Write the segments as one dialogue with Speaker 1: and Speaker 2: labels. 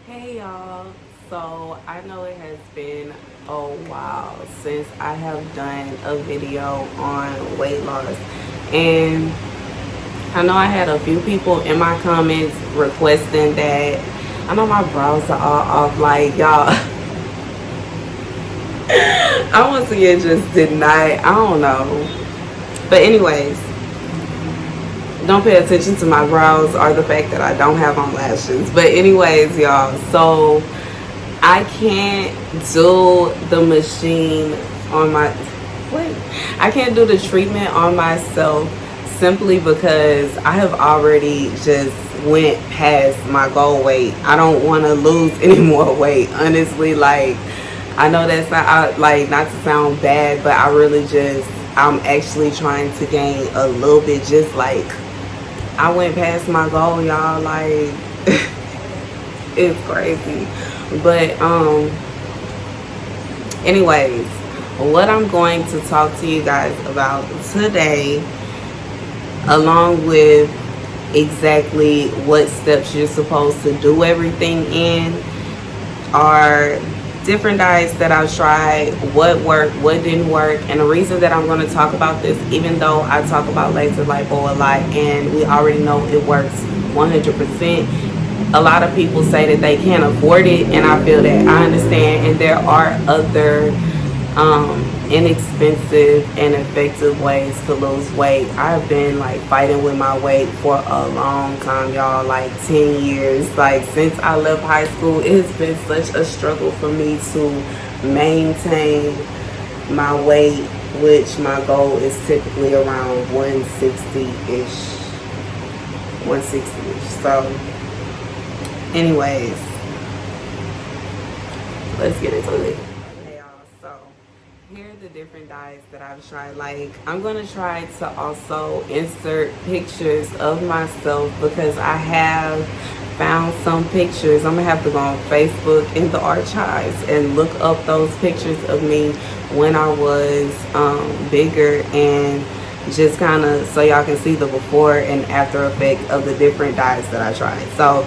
Speaker 1: Hey y'all, so I know it has been a while since I have done a video on weight loss, and I know I had a few people in my comments requesting that. I know my brows are all off, like y'all. I once again just did not, I don't know. But anyways, don't pay attention to my brows or the fact that I don't have on lashes. But anyways, y'all, so I can't do the machine on my what? I can't do the treatment on myself simply because I have already just went past my goal weight. I don't want to lose any more weight. Honestly, like I know that's not like not to sound bad, but I really just I'm actually trying to gain a little bit. Just like I went past my goal, y'all. Like it's crazy. But anyways, what I'm going to talk to you guys about today, along with exactly what steps you're supposed to do everything in, are different diets that I've tried, what worked, what didn't work. And the reason that I'm going to talk about this, even though I talk about laser lipo a lot and we already know it works 100%, a lot of people say that they can't afford it, and I feel that I understand, and there are other inexpensive and effective ways to lose weight. I've been like fighting with my weight for a long time, y'all, like 10 years. Like since I left high school, it has been such a struggle for me to maintain my weight, which my goal is typically around 160-ish. 160-ish. So anyways, let's get into it. Hey y'all, so here are the different diets that I've tried. Like I'm gonna try to also insert pictures of myself because I have found some pictures. I'm gonna have to go on Facebook in the archives and look up those pictures of me when I was bigger, and just kind of so y'all can see the before and after effect of the different diets that I tried. So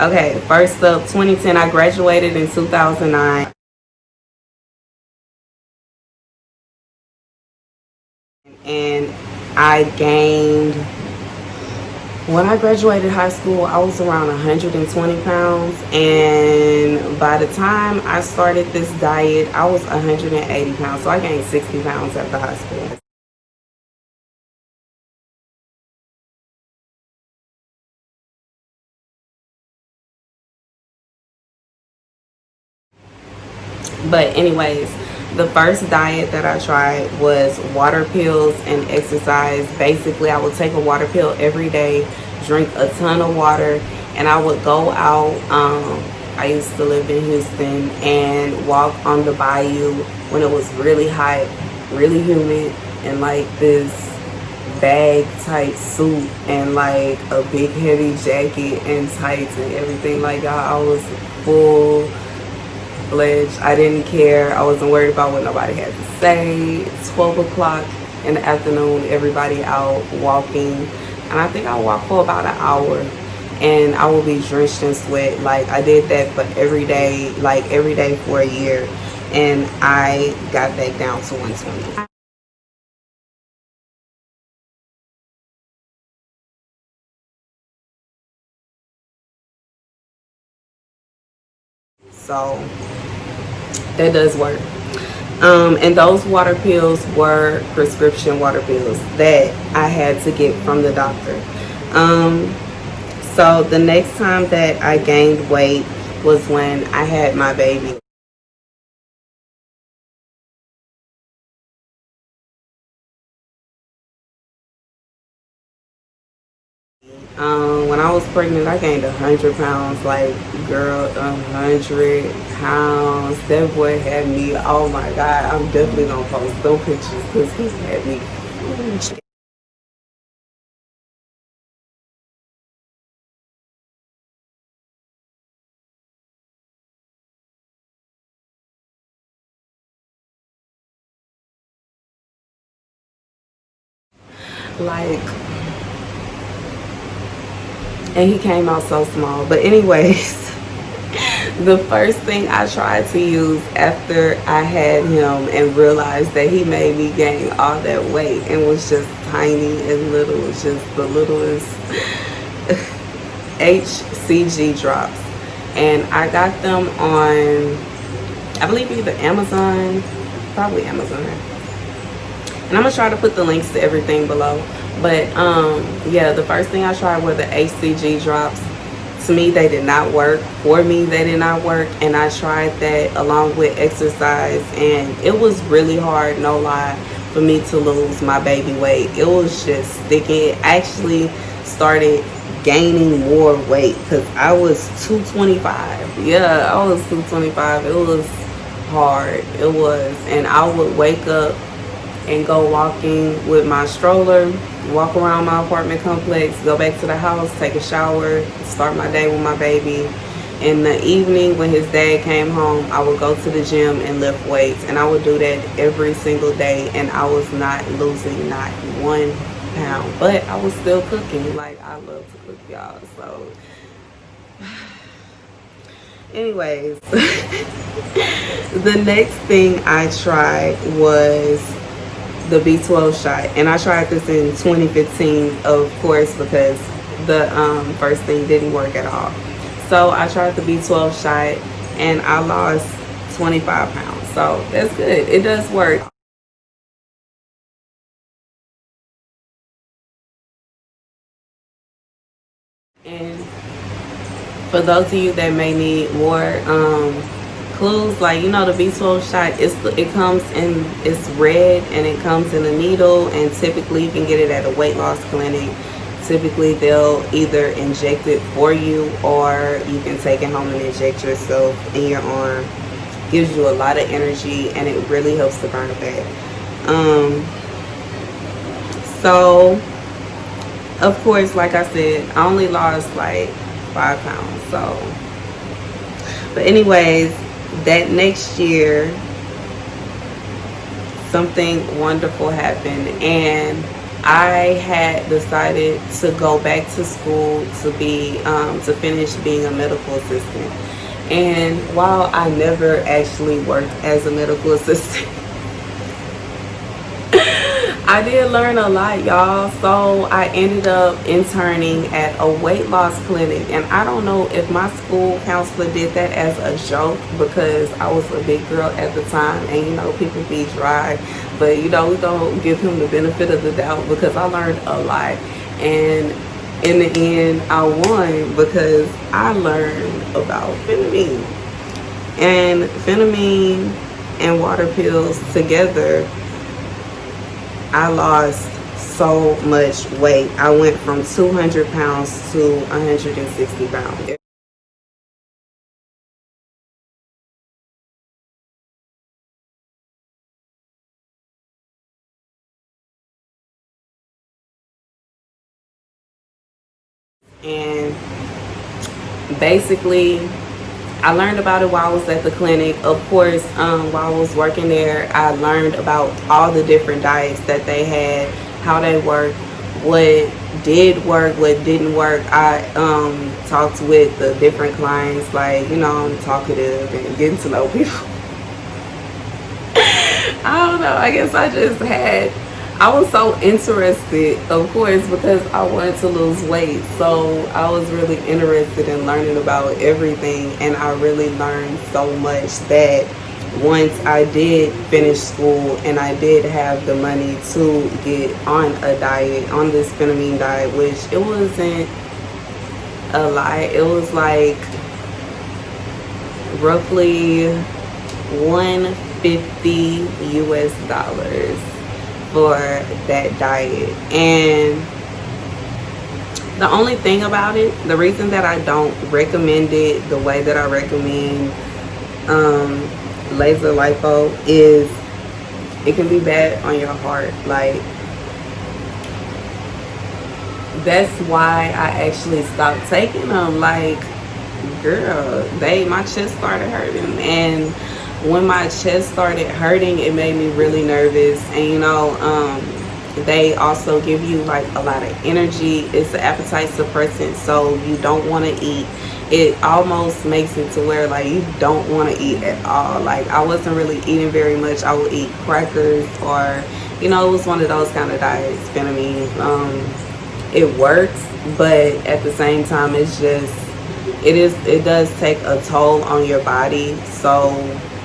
Speaker 1: okay, first up, 2010, I graduated in 2009. And I gained, when I graduated high school, I was around 120 pounds. And by the time I started this diet, I was 180 pounds. So I gained 60 pounds after high school. But anyways, the first diet that I tried was water pills and exercise. Basically, I would take a water pill every day, drink a ton of water, and I would go out. I used to live in Houston and walk on the bayou when it was really hot, really humid, and like this bag type suit and like a big heavy jacket and tights and everything. Like y'all, I was full fledged. I didn't care. I wasn't worried about what nobody had to say. 12 o'clock in the afternoon, everybody out walking. And I think I walked for about an hour. And I will be drenched in sweat. Like I did that for every day, like every day for a year. And I got back down to 120. So that does work. And those water pills were prescription water pills that I had to get from the doctor. So the next time that I gained weight was when I had my baby. When I was pregnant, I gained 100 pounds. Like, girl, 100 pounds. That boy had me. Oh my God, I'm definitely gonna post those pictures because he had me huge. Like, and he came out so small. But anyways. The first thing I tried to use after I had him and realized that he made me gain all that weight and was just tiny and little, just the littlest HCG drops. And I got them on, I believe, either Amazon, probably Amazon. And I'm gonna try to put the links to everything below. But yeah, the first thing I tried were the HCG drops. To me, they did not work. For me, they did not work. And I tried that along with exercise, and it was really hard, no lie, for me to lose my baby weight. It was just sticking. It actually started gaining more weight because I was 225. Yeah, I was 225. It was hard. It was. And I would wake up and go walking with my stroller, walk around my apartment complex, go back to the house, take a shower, start my day with my baby. In the evening when his dad came home, I would go to the gym and lift weights, and I would do that every single day, and I was not losing not 1 pound, but I was still cooking. Like, I love to cook, y'all. So anyways, the next thing I tried was the B12 shot, and I tried this in 2015, of course, because the first thing didn't work at all. So I tried the B12 shot and I lost 25 pounds. So that's good. It does work. And for those of you that may need more clues, like, you know, the B12 shot, it comes in, it's red, and it comes in a needle, and typically you can get it at a weight loss clinic. Typically they'll either inject it for you, or you can take it home and inject yourself in your arm. Gives you a lot of energy, and it really helps to burn fat. So of course, like I said, I only lost like 5 pounds. So, but anyways, that next year something wonderful happened, and I had decided to go back to school to be to finish being a medical assistant. And while I never actually worked as a medical assistant, I did learn a lot, y'all. So I ended up interning at a weight loss clinic, and I don't know if my school counselor did that as a joke, because I was a big girl at the time, and you know, people be dry, but you know, we don't give him the benefit of the doubt, because I learned a lot. And in the end, I won because I learned about Phentermine. And Phentermine and water pills together, I lost so much weight. I went from 200 pounds to 160 pounds. And basically, I learned about it while I was at the clinic. Of course, while I was working there, I learned about all the different diets that they had, how they work, what did work, what didn't work. I talked with the different clients, like, you know, I'm talkative and getting to know people. I don't know, I guess I was so interested, of course, because I wanted to lose weight. So I was really interested in learning about everything, and I really learned so much that once I did finish school and I did have the money to get on a diet, on this Phentermine diet, which it wasn't a lot. It was like roughly $150 US for that diet. And the only thing about it, the reason that I don't recommend it the way that I recommend laser lipo, is it can be bad on your heart. Like, that's why I actually stopped taking them. Like, girl, my chest started hurting, and when my chest started hurting, it made me really nervous. And you know, They also give you like a lot of energy. It's an appetite suppressant, so you don't want to eat. It almost makes it to where like you don't want to eat at all. Like I wasn't really eating very much. I would eat crackers, or it was one of those kind of diets. Phentermine, it works, but at the same time, it does take a toll on your body. So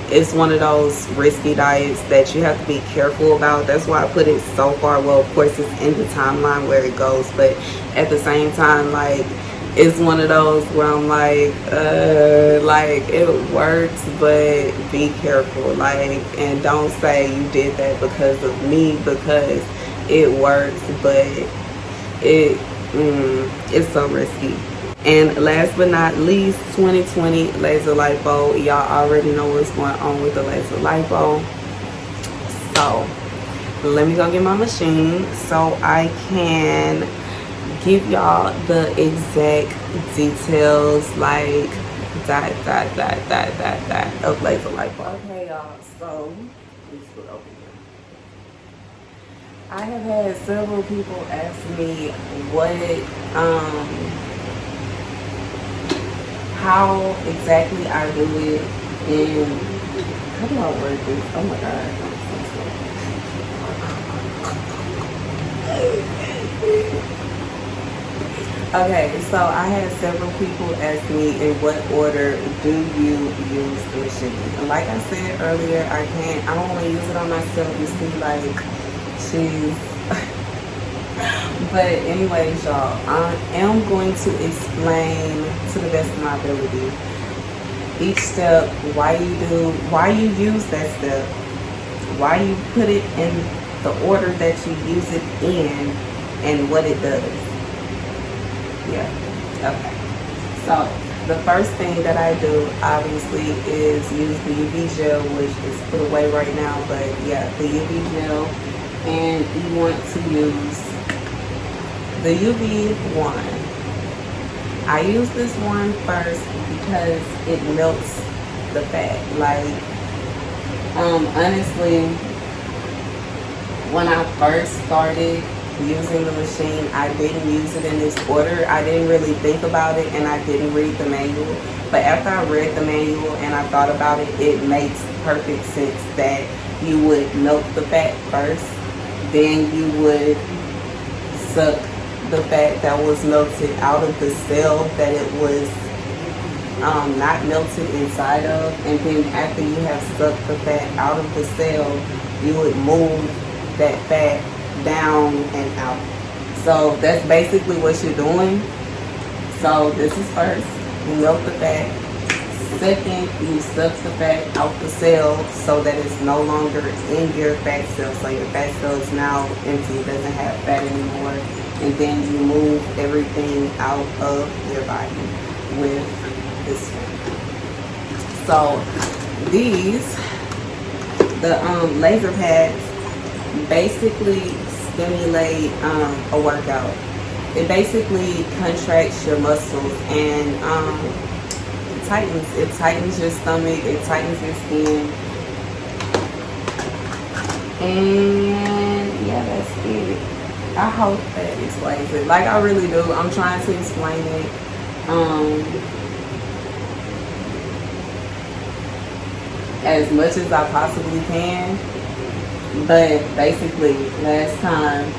Speaker 1: it's one of those risky diets that you have to be careful about. That's why I put it so far. Well, of course, it's in the timeline where it goes, but at the same time, like, it's one of those where I'm like it works, but be careful, like, and don't say you did that because of me, because it works, but it's so risky. And last but not least, 2020 laser lipo. Y'all already know what's going on with the laser lipo. So let me go get my machine so I can give y'all the exact details, like that of laser lipo. Okay, y'all. So let's put over here. I have had several people ask me how exactly I do it, and how do I work this? Oh my god. Okay, so I had several people ask me in what order do you use the machine. And like I said earlier, I don't want to use it on myself. You see, like, she's but anyways, y'all, I am going to explain to the best of my ability each step, why you use that step, why you put it in the order that you use it in, and what it does. Yeah, okay. So the first thing that I do, obviously, is use the UV gel, which is put away right now, but yeah, the UV gel, and you want to use the UV one. I use this one first because it melts the fat. Like, honestly, when I first started using the machine, I didn't use it in this order. I didn't really think about it, and I didn't read the manual. But after I read the manual and I thought about it, it makes perfect sense that you would melt the fat first, then you would suck the fat that was melted out of the cell that it was not melted inside of, and then after you have sucked the fat out of the cell, you would move that fat down and out. So that's basically what you're doing. So this is first, you melt the fat. Second, you suck the fat out the cell so that it's no longer in your fat cell. So your fat cell is now empty, it doesn't have fat anymore. And then you move everything out of your body with this one. So these, the laser pads, basically stimulate a workout. It basically contracts your muscles and it tightens your stomach, it tightens your skin, and yeah, that's it. I hope that explains it. Like, I really do. I'm trying to explain it as much as I possibly can. But basically, last time,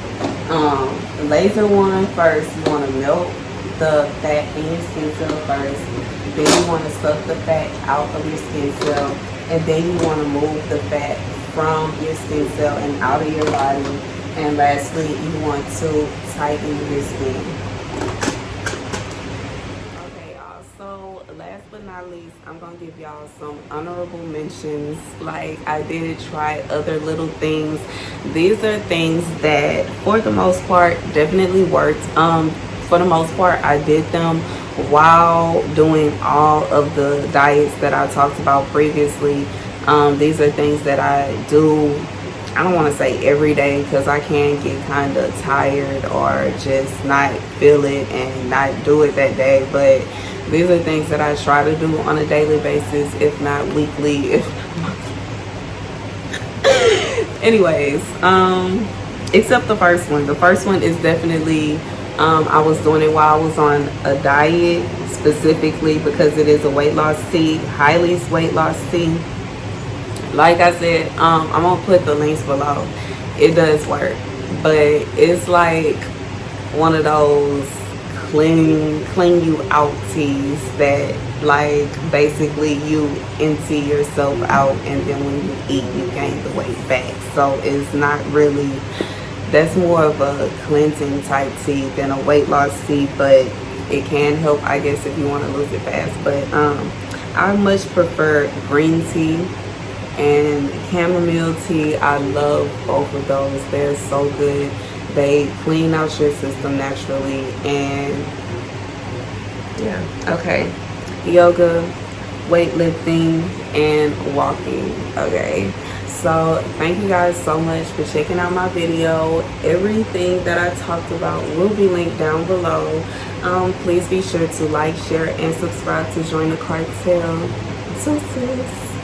Speaker 1: the laser one first, you want to melt the fat in your skin cell first. Then you want to suck the fat out of your skin cell. And then you want to move the fat from your skin cell and out of your body. And lastly, you want to tighten your skin. Okay, y'all. So last but not least, I'm going to give y'all some honorable mentions. Like, I did try other little things. These are things that, for the most part, definitely worked. For the most part, I did them while doing all of the diets that I talked about previously. These are things that I do, I don't want to say every day, because I can get kind of tired or just not feel it and not do it that day. But these are things that I try to do on a daily basis, if not weekly. Anyways, except the first one. The first one is definitely, I was doing it while I was on a diet, specifically because it is a weight loss tea, highly weight loss tea. Like I said, I'm gonna put the links below. It does work, but it's like one of those clean you out teas that like basically you empty yourself out, and then when you eat you gain the weight back. So it's not really, that's more of a cleansing type tea than a weight loss tea, but it can help, I guess, if you want to lose it fast. But I much prefer green tea and chamomile tea. I love both of those. They're so good. They clean out your system naturally. And yeah, okay, yoga, weightlifting, and walking. Okay, so thank you guys so much for checking out my video. Everything that I talked about will be linked down below. Please be sure to like, share, and subscribe to join the cartel. So sis.